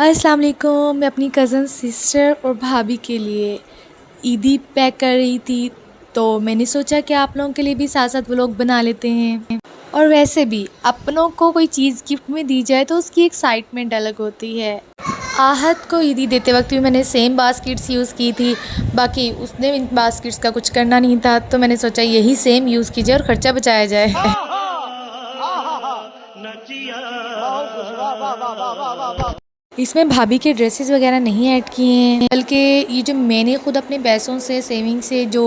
अस्सलाम वालेकुम। मैं अपनी कज़न सिस्टर और भाभी के लिए ईदी पैक कर रही थी, तो मैंने सोचा कि आप लोगों के लिए भी साथ साथ व्लॉग बना लेते हैं। और वैसे भी अपनों को कोई चीज़ गिफ्ट में दी जाए तो उसकी एक्साइटमेंट अलग होती है। आहत को ईदी देते वक्त भी मैंने सेम बास्केट्स यूज़ की थी, बाकी उसने इन बास्केट्स का कुछ करना नहीं था, तो मैंने सोचा यही सेम यूज़ कीजिए और ख़र्चा बचाया जाए। इसमें भाभी के ड्रेसेस वगैरह नहीं ऐड किए हैं, बल्कि ये जो मैंने ख़ुद अपने पैसों से सेविंग से जो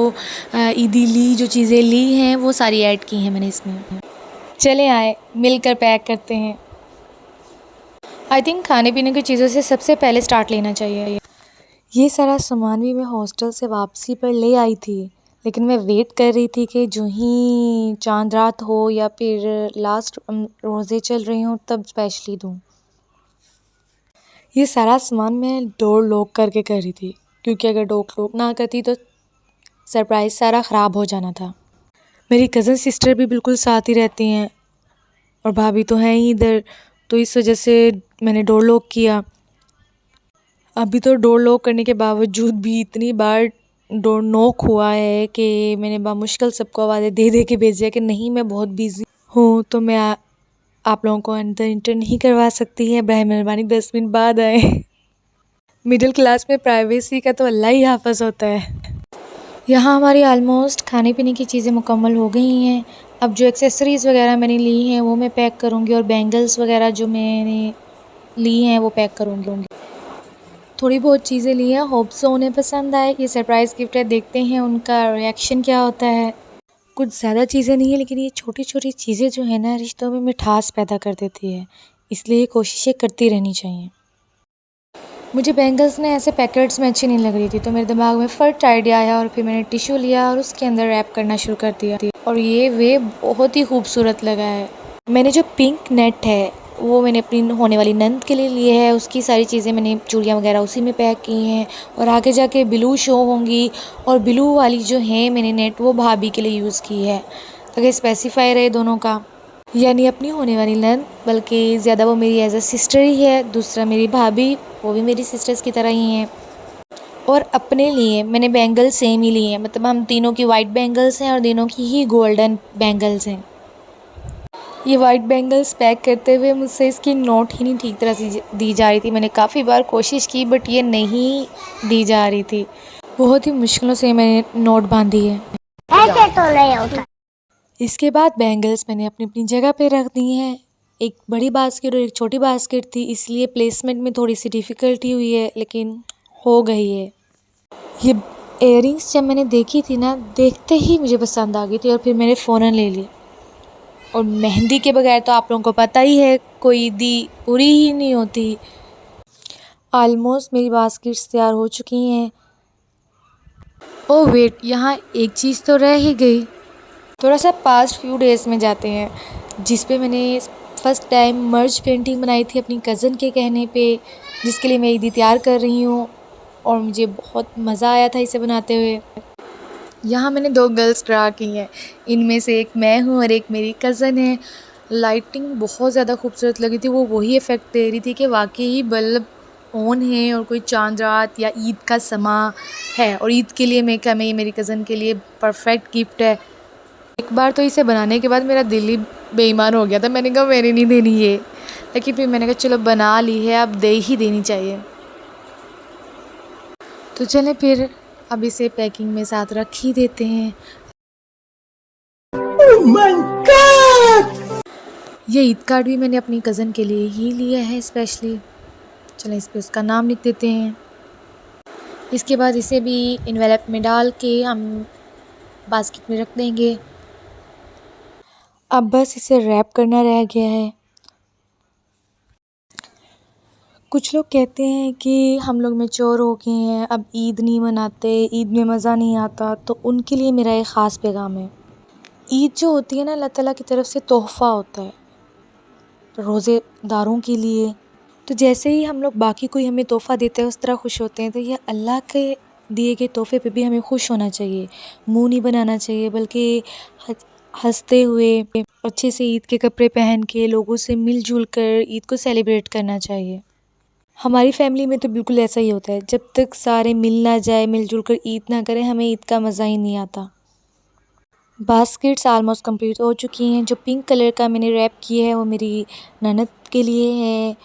ईदी ली, जो चीज़ें ली हैं, वो सारी ऐड की हैं मैंने इसमें। चले आए मिलकर पैक करते हैं। आई थिंक खाने पीने की चीज़ों से सबसे पहले स्टार्ट लेना चाहिए। ये सारा सामान भी मैं हॉस्टल से वापसी पर ले आई थी, लेकिन मैं वेट कर रही थी कि जो ही चांद रात हो या फिर लास्ट रोज़े चल रही हों तब स्पेशली दूँ। ये सारा सामान मैं डोर लॉक करके कर रही थी, क्योंकि अगर डोर लॉक ना करती तो सरप्राइज़ सारा ख़राब हो जाना था। मेरी कज़न सिस्टर भी बिल्कुल साथ ही रहती हैं और भाभी तो हैं ही इधर, तो इस वजह से मैंने डोर लॉक किया। अभी तो डोर लॉक करने के बावजूद भी इतनी बार डोर नॉक हुआ है कि मैंने बामुश्किल सबको आवाज़ें दे दे के भेजा कि नहीं मैं बहुत बिज़ी हूँ, तो मैं आप लोगों को अंदर इंटर नहीं करवा सकती है, बराए मेहरबानी 10 मिनट बाद आए। मिडिल क्लास में प्राइवेसी का तो अल्लाह ही हाफ़िज़ होता है। यहाँ हमारी आलमोस्ट खाने पीने की चीज़ें मुकम्मल हो गई हैं। अब जो एक्सेसरीज़ वगैरह मैंने ली हैं वो मैं पैक करूँगी, और बैंगल्स वगैरह जो मैंने ली हैं वो पैक करूँगी। थोड़ी बहुत चीज़ें ली हैं, होप सो उन्हें पसंद आए। ये सरप्राइज़ गिफ्ट है, देखते हैं उनका रिएक्शन क्या होता है। कुछ ज़्यादा चीज़ें नहीं है, लेकिन ये छोटी छोटी चीज़ें जो है ना, रिश्तों में मिठास पैदा कर देती है, इसलिए कोशिशें करती रहनी चाहिए। मुझे बैंगल्स ने ऐसे पैकेट्स में अच्छी नहीं लग रही थी, तो मेरे दिमाग में फट आइडिया आया और फिर मैंने टिश्यू लिया और उसके अंदर रैप करना शुरू कर दिया, और ये वे बहुत ही खूबसूरत लगा है। मैंने जो पिंक नेट है वो मैंने अपनी होने वाली नंद के लिए लिए है, उसकी सारी चीज़ें मैंने चूड़ियाँ वगैरह उसी में पैक की हैं, और आगे जाके ब्लू शो होंगी, और ब्लू वाली जो है मैंने नेट वो भाभी के लिए यूज़ की है, ताकि स्पेसिफाई रहे दोनों का। यानी अपनी होने वाली नंद, बल्कि ज़्यादा वो मेरी एज अ सिस्टर ही है। दूसरा मेरी भाभी, वो भी मेरी सिस्टर्स की तरह ही हैं। और अपने लिए मैंने बैंगल सेम ही लिए हैं, मतलब हम तीनों की वाइट बैंगल्स हैं और तीनों की ही गोल्डन बैंगल्स हैं। ये वाइट बैंगल्स पैक करते हुए मुझसे इसकी नोट ही नहीं ठीक तरह से दी जा रही थी। मैंने काफ़ी बार कोशिश की, बट ये नहीं दी जा रही थी। बहुत ही मुश्किलों से मैंने नोट बांधी है। ऐसे तो नहीं होता। इसके बाद बैंगल्स मैंने अपनी अपनी जगह पे रख दी हैं। एक बड़ी बास्केट और एक छोटी बास्केट थी, इसलिए प्लेसमेंट में थोड़ी सी डिफ़िकल्टी हुई है, लेकिन हो गई है। ये इयररिंग्स जब मैंने देखी थी ना, देखते ही मुझे पसंद आ गई थी और फिर मैंने फ़ौरन ले ली। और मेहंदी के बगैर तो आप लोगों को पता ही है कोई ईदी पूरी ही नहीं होती। ऑलमोस्ट मेरी बास्केट्स तैयार हो चुकी हैं। ओह वेट, यहाँ एक चीज़ तो रह ही गई। थोड़ा सा पास्ट फ्यू डेज़ में जाते हैं, जिस पे मैंने फ़र्स्ट टाइम मर्ज पेंटिंग बनाई थी अपनी कज़न के कहने पे, जिसके लिए मैं ईदी तैयार कर रही हूँ, और मुझे बहुत मज़ा आया था इसे बनाते हुए। यहाँ मैंने 2 गर्ल्स ड्रा की हैं, इनमें से एक मैं हूँ और एक मेरी कज़न है। लाइटिंग बहुत ज़्यादा खूबसूरत लगी थी, वो वही इफ़ेक्ट दे रही थी कि वाकई ही बल्ब ऑन है और कोई चांद रात या ईद का समा है, और ईद के लिए मैं क्या, मैं ये मेरी कज़न के लिए परफेक्ट गिफ्ट है। एक बार तो इसे बनाने के बाद मेरा दिल ही बेईमान हो गया था, मैंने कहा मैंने नहीं देनी ये, लेकिन फिर मैंने कहा चलो बना ली है, अब दे ही देनी चाहिए। तो चलें फिर अब इसे पैकिंग में साथ रख ही देते हैं। Oh my God! ये ईद कार्ड भी मैंने अपनी कज़न के लिए ही लिया है स्पेशली। चलें इस पे उसका नाम लिख देते हैं। इसके बाद इसे भी इन्वेलप में डाल के हम बास्केट में रख देंगे। अब बस इसे रैप करना रह गया है। कुछ लोग कहते हैं कि हम लोग मैच्योर हो गए हैं, अब ईद नहीं मनाते, ईद में मज़ा नहीं आता, तो उनके लिए मेरा एक ख़ास पैगाम है। ईद जो होती है ना, अल्लाह ताला की तरफ से तोहफ़ा होता है रोज़ेदारों के लिए। तो जैसे ही हम लोग बाकी कोई हमें तोहफ़ा देते हैं उस तरह खुश होते हैं, तो ये अल्लाह के दिए गए तोहफ़े पे भी हमें खुश होना चाहिए, मुँह नहीं बनाना चाहिए, बल्कि हँसते हुए अच्छे से ईद के कपड़े पहन के लोगों से मिलजुल कर ईद को सेलिब्रेट करना चाहिए। हमारी फैमिली में तो बिल्कुल ऐसा ही होता है, जब तक सारे मिल ना जाए, मिलजुल कर ईद ना करें, हमें ईद का मज़ा ही नहीं आता। बास्केट्स ऑलमोस्ट कंप्लीट हो चुकी हैं। जो पिंक कलर का मैंने रैप किया है वो मेरी ननद के लिए है,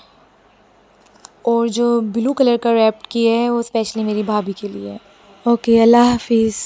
और जो ब्लू कलर का रैप किया है वो स्पेशली मेरी भाभी के लिए है। ओके, अल्लाह हाफिज़।